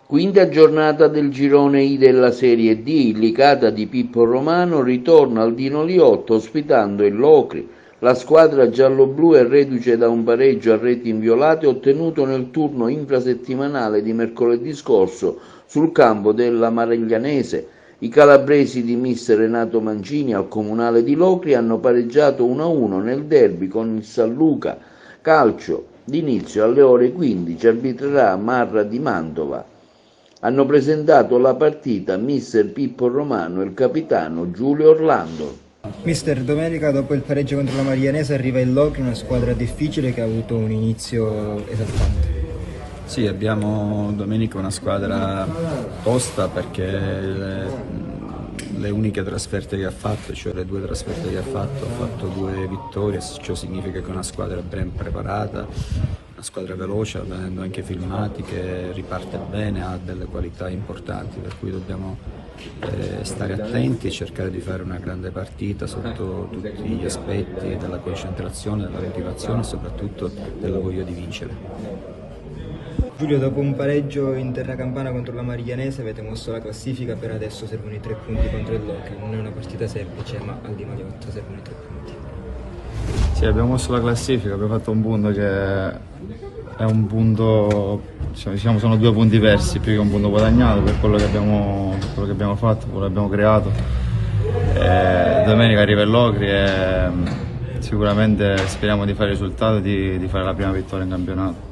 Quinta giornata del girone I della Serie D, il Licata di Pippo Romano ritorna al Dino Liotto ospitando il Locri. La squadra giallo-blu è reduce da un pareggio a reti inviolate ottenuto nel turno infrasettimanale di mercoledì scorso sul campo della Mariglianese. I calabresi di mister Renato Mancini al Comunale di Locri hanno pareggiato 1-1 nel derby con il San Luca Calcio. D'inizio alle ore 15 arbitrerà Marra di Mantova. Hanno presentato la partita mister Pippo Romano e il capitano Giulio Orlando. Mister, domenica dopo il pareggio contro la Mariglianese arriva il Locri, una squadra difficile che ha avuto un inizio esaltante. Sì, abbiamo domenica una squadra tosta perché le uniche trasferte che ha fatto, cioè le due trasferte che ha fatto 2 vittorie, ciò significa che è una squadra ben preparata, una squadra veloce, avendo anche filmati, che riparte bene, ha delle qualità importanti, per cui dobbiamo stare attenti e cercare di fare una grande partita sotto tutti gli aspetti della concentrazione, della motivazione e soprattutto della voglia di vincere. Giulio, dopo un pareggio in terra campana contro la Mariglianese avete mosso la classifica, per adesso servono i 3 punti contro il Locri, non è una partita semplice ma al Dino Liotto servono i 3 punti. Sì, abbiamo mosso la classifica, abbiamo fatto un punto che è un punto, diciamo sono 2 punti persi più che un punto guadagnato per quello che abbiamo fatto, quello che abbiamo creato. Domenica arriva il Locri e sicuramente speriamo di fare il risultato e di fare la prima vittoria in campionato.